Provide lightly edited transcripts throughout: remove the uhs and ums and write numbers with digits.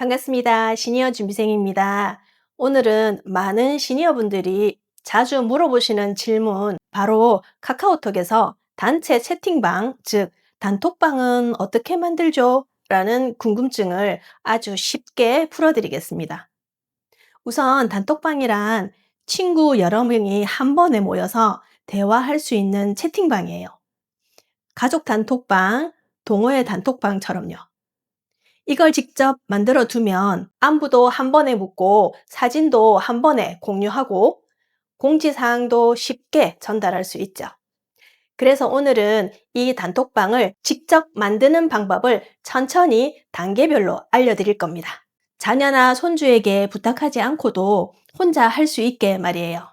반갑습니다. 시니어 준비생입니다. 오늘은 많은 시니어분들이 자주 물어보시는 질문, 바로 카카오톡에서 단체 채팅방, 즉, 단톡방은 어떻게 만들죠? 라는 궁금증을 아주 쉽게 풀어드리겠습니다. 우선 단톡방이란 친구 여러 명이 한 번에 모여서 대화할 수 있는 채팅방이에요. 가족 단톡방, 동호회 단톡방처럼요. 이걸 직접 만들어 두면 안부도 한 번에 묻고 사진도 한 번에 공유하고 공지사항도 쉽게 전달할 수 있죠. 그래서 오늘은 이 단톡방을 직접 만드는 방법을 천천히 단계별로 알려드릴 겁니다. 자녀나 손주에게 부탁하지 않고도 혼자 할 수 있게 말이에요.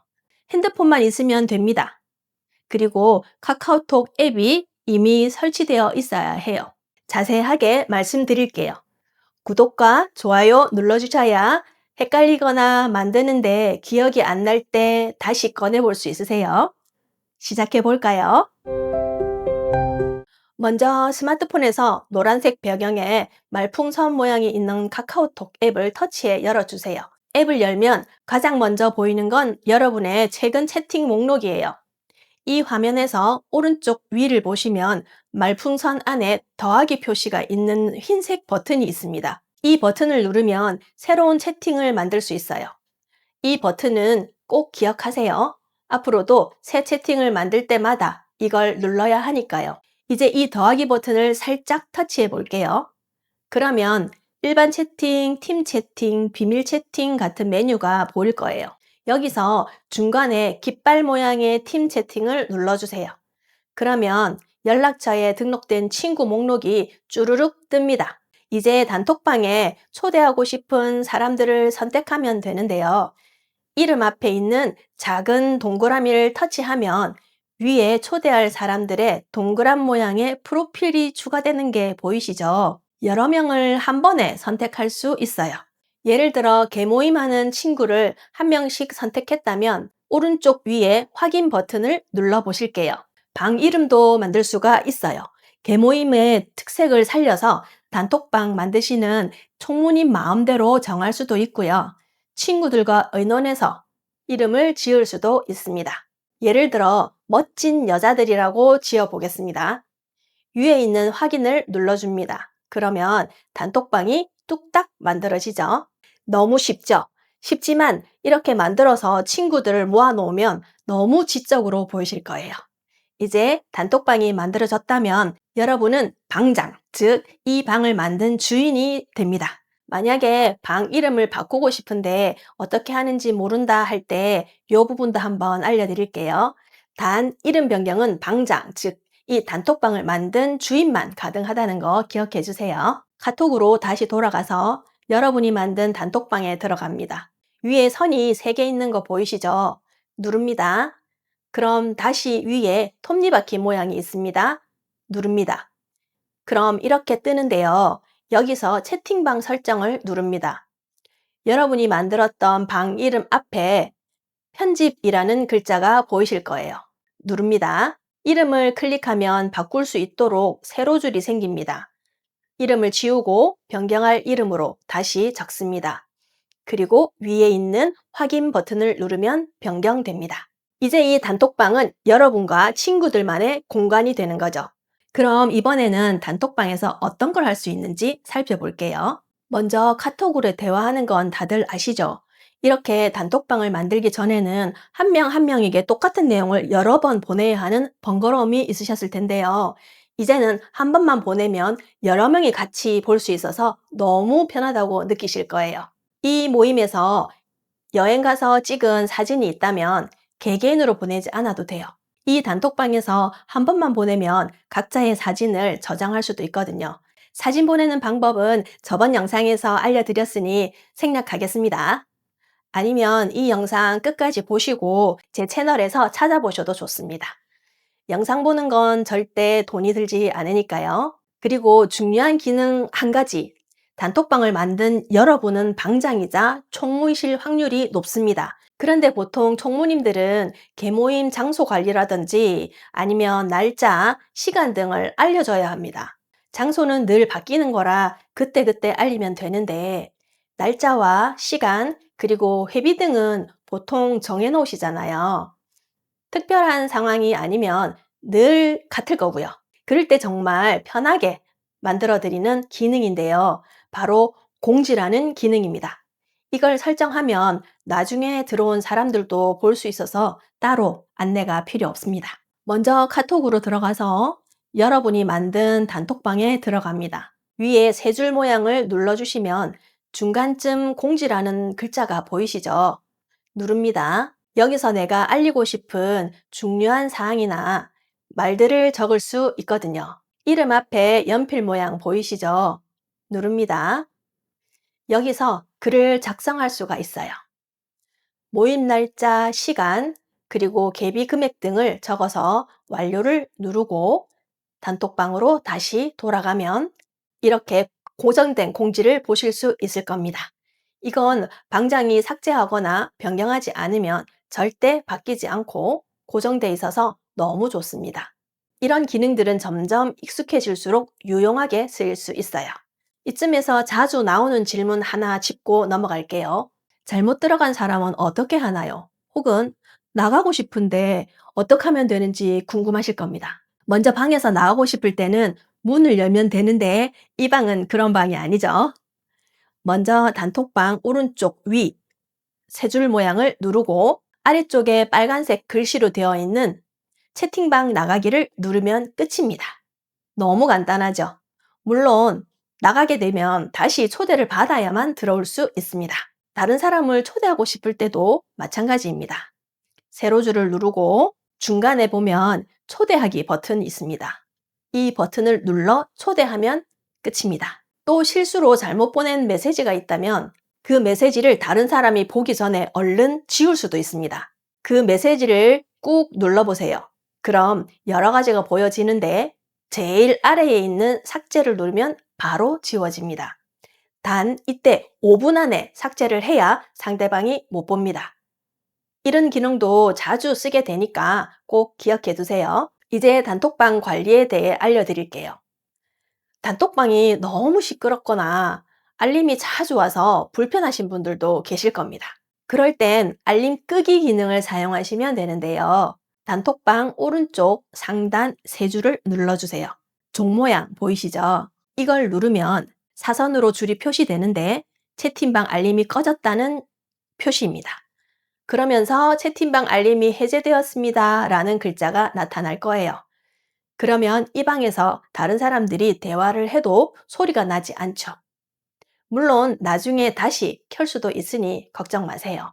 핸드폰만 있으면 됩니다. 그리고 카카오톡 앱이 이미 설치되어 있어야 해요. 자세하게 말씀드릴게요. 구독과 좋아요 눌러주셔야 헷갈리거나 만드는데 기억이 안 날 때 다시 꺼내볼 수 있으세요. 시작해 볼까요? 먼저 스마트폰에서 노란색 배경에 말풍선 모양이 있는 카카오톡 앱을 터치해 열어주세요. 앱을 열면 가장 먼저 보이는 건 여러분의 최근 채팅 목록이에요. 이 화면에서 오른쪽 위를 보시면 말풍선 안에 더하기 표시가 있는 흰색 버튼이 있습니다. 이 버튼을 누르면 새로운 채팅을 만들 수 있어요. 이 버튼은 꼭 기억하세요. 앞으로도 새 채팅을 만들 때마다 이걸 눌러야 하니까요. 이제 이 더하기 버튼을 살짝 터치해 볼게요. 그러면 일반 채팅, 팀 채팅, 비밀 채팅 같은 메뉴가 보일 거예요. 여기서 중간에 깃발 모양의 팀 채팅을 눌러주세요. 그러면 연락처에 등록된 친구 목록이 쭈루룩 뜹니다. 이제 단톡방에 초대하고 싶은 사람들을 선택하면 되는데요. 이름 앞에 있는 작은 동그라미를 터치하면 위에 초대할 사람들의 동그란 모양의 프로필이 추가되는 게 보이시죠? 여러 명을 한 번에 선택할 수 있어요. 예를 들어 개모임하는 친구를 한 명씩 선택했다면 오른쪽 위에 확인 버튼을 눌러 보실게요. 방 이름도 만들 수가 있어요. 개모임의 특색을 살려서 단톡방 만드시는 총무님 마음대로 정할 수도 있고요. 친구들과 의논해서 이름을 지을 수도 있습니다. 예를 들어 멋진 여자들이라고 지어 보겠습니다. 위에 있는 확인을 눌러줍니다. 그러면 단톡방이 뚝딱 만들어지죠. 너무 쉽죠? 쉽지만 이렇게 만들어서 친구들을 모아놓으면 너무 지적으로 보이실 거예요. 이제 단톡방이 만들어졌다면 여러분은 방장, 즉 이 방을 만든 주인이 됩니다. 만약에 방 이름을 바꾸고 싶은데 어떻게 하는지 모른다 할 때 이 부분도 한번 알려드릴게요. 단 이름 변경은 방장, 즉 이 단톡방을 만든 주인만 가능하다는 거 기억해 주세요. 카톡으로 다시 돌아가서 여러분이 만든 단톡방에 들어갑니다. 위에 선이 3개 있는 거 보이시죠? 누릅니다. 그럼 다시 위에 톱니바퀴 모양이 있습니다. 누릅니다. 그럼 이렇게 뜨는데요. 여기서 채팅방 설정을 누릅니다. 여러분이 만들었던 방 이름 앞에 편집이라는 글자가 보이실 거예요. 누릅니다. 이름을 클릭하면 바꿀 수 있도록 세로 줄이 생깁니다. 이름을 지우고 변경할 이름으로 다시 적습니다. 그리고 위에 있는 확인 버튼을 누르면 변경됩니다. 이제 이 단톡방은 여러분과 친구들만의 공간이 되는 거죠. 그럼 이번에는 단톡방에서 어떤 걸 할 수 있는지 살펴볼게요. 먼저 카톡으로 대화하는 건 다들 아시죠? 이렇게 단톡방을 만들기 전에는 한 명 한 명에게 똑같은 내용을 여러 번 보내야 하는 번거로움이 있으셨을 텐데요. 이제는 한 번만 보내면 여러 명이 같이 볼 수 있어서 너무 편하다고 느끼실 거예요. 이 모임에서 여행 가서 찍은 사진이 있다면 개개인으로 보내지 않아도 돼요. 이 단톡방에서 한 번만 보내면 각자의 사진을 저장할 수도 있거든요. 사진 보내는 방법은 저번 영상에서 알려드렸으니 생략하겠습니다. 아니면 이 영상 끝까지 보시고 제 채널에서 찾아보셔도 좋습니다. 영상 보는 건 절대 돈이 들지 않으니까요. 그리고 중요한 기능 한 가지, 단톡방을 만든 여러분은 방장이자 총무이실 확률이 높습니다. 그런데 보통 총무님들은 개모임 장소 관리라든지 아니면 날짜, 시간 등을 알려줘야 합니다. 장소는 늘 바뀌는 거라 그때그때 알리면 되는데 날짜와 시간, 그리고 회비 등은 보통 정해 놓으시잖아요. 특별한 상황이 아니면 늘 같을 거고요. 그럴 때 정말 편하게 만들어 드리는 기능인데요. 바로 공지라는 기능입니다. 이걸 설정하면 나중에 들어온 사람들도 볼 수 있어서 따로 안내가 필요 없습니다. 먼저 카톡으로 들어가서 여러분이 만든 단톡방에 들어갑니다. 위에 세 줄 모양을 눌러주시면 중간쯤 공지라는 글자가 보이시죠? 누릅니다. 여기서 내가 알리고 싶은 중요한 사항이나 말들을 적을 수 있거든요. 이름 앞에 연필 모양 보이시죠? 누릅니다. 여기서 글을 작성할 수가 있어요. 모임 날짜, 시간, 그리고 개비 금액 등을 적어서 완료를 누르고 단톡방으로 다시 돌아가면 이렇게 고정된 공지를 보실 수 있을 겁니다. 이건 방장이 삭제하거나 변경하지 않으면 절대 바뀌지 않고 고정돼 있어서 너무 좋습니다. 이런 기능들은 점점 익숙해질수록 유용하게 쓰일 수 있어요. 이쯤에서 자주 나오는 질문 하나 짚고 넘어갈게요. 잘못 들어간 사람은 어떻게 하나요? 혹은 나가고 싶은데 어떻게 하면 되는지 궁금하실 겁니다. 먼저 방에서 나가고 싶을 때는 문을 열면 되는데 이 방은 그런 방이 아니죠. 먼저 단톡방 오른쪽 위 세 줄 모양을 누르고 아래쪽에 빨간색 글씨로 되어 있는 채팅방 나가기를 누르면 끝입니다. 너무 간단하죠? 물론 나가게 되면 다시 초대를 받아야만 들어올 수 있습니다. 다른 사람을 초대하고 싶을 때도 마찬가지입니다. 세로줄을 누르고 중간에 보면 초대하기 버튼이 있습니다. 이 버튼을 눌러 초대하면 끝입니다. 또 실수로 잘못 보낸 메시지가 있다면 그 메시지를 다른 사람이 보기 전에 얼른 지울 수도 있습니다. 그 메시지를 꾹 눌러보세요. 그럼 여러 가지가 보여지는데 제일 아래에 있는 삭제를 누르면 바로 지워집니다. 단 이때 5분 안에 삭제를 해야 상대방이 못 봅니다. 이런 기능도 자주 쓰게 되니까 꼭 기억해 두세요. 이제 단톡방 관리에 대해 알려드릴게요. 단톡방이 너무 시끄럽거나 알림이 자주 와서 불편하신 분들도 계실 겁니다. 그럴 땐 알림 끄기 기능을 사용하시면 되는데요. 단톡방 오른쪽 상단 세 줄을 눌러주세요. 종 모양 보이시죠? 이걸 누르면 사선으로 줄이 표시되는데 채팅방 알림이 꺼졌다는 표시입니다. 그러면서 채팅방 알림이 해제되었습니다 라는 글자가 나타날 거예요. 그러면 이 방에서 다른 사람들이 대화를 해도 소리가 나지 않죠. 물론 나중에 다시 켤 수도 있으니 걱정 마세요.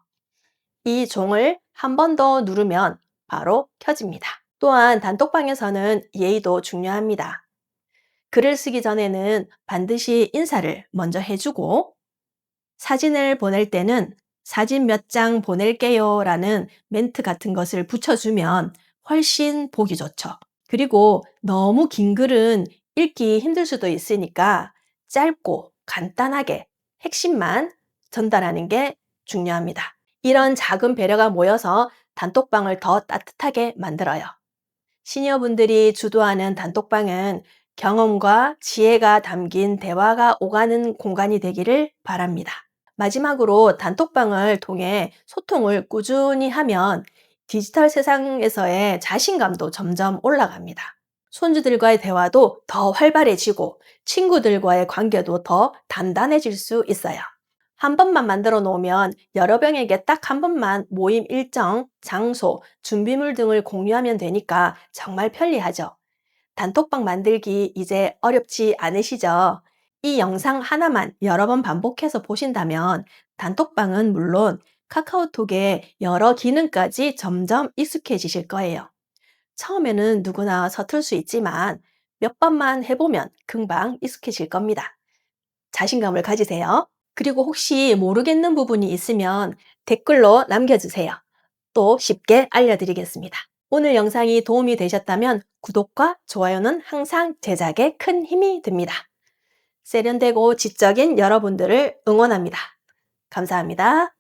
이 종을 한 번 더 누르면 바로 켜집니다. 또한 단톡방에서는 예의도 중요합니다. 글을 쓰기 전에는 반드시 인사를 먼저 해주고 사진을 보낼 때는 사진 몇 장 보낼게요 라는 멘트 같은 것을 붙여주면 훨씬 보기 좋죠. 그리고 너무 긴 글은 읽기 힘들 수도 있으니까 짧고 간단하게 핵심만 전달하는 게 중요합니다. 이런 작은 배려가 모여서 단톡방을 더 따뜻하게 만들어요. 시니어분들이 주도하는 단톡방은 경험과 지혜가 담긴 대화가 오가는 공간이 되기를 바랍니다. 마지막으로 단톡방을 통해 소통을 꾸준히 하면 디지털 세상에서의 자신감도 점점 올라갑니다. 손주들과의 대화도 더 활발해지고 친구들과의 관계도 더 단단해질 수 있어요. 한 번만 만들어 놓으면 여러 명에게 딱 한 번만 모임 일정, 장소, 준비물 등을 공유하면 되니까 정말 편리하죠. 단톡방 만들기 이제 어렵지 않으시죠? 이 영상 하나만 여러 번 반복해서 보신다면 단톡방은 물론 카카오톡의 여러 기능까지 점점 익숙해지실 거예요. 처음에는 누구나 서툴 수 있지만 몇 번만 해보면 금방 익숙해질 겁니다. 자신감을 가지세요. 그리고 혹시 모르겠는 부분이 있으면 댓글로 남겨주세요. 또 쉽게 알려드리겠습니다. 오늘 영상이 도움이 되셨다면 구독과 좋아요는 항상 제작에 큰 힘이 됩니다. 세련되고 지적인 여러분들을 응원합니다. 감사합니다.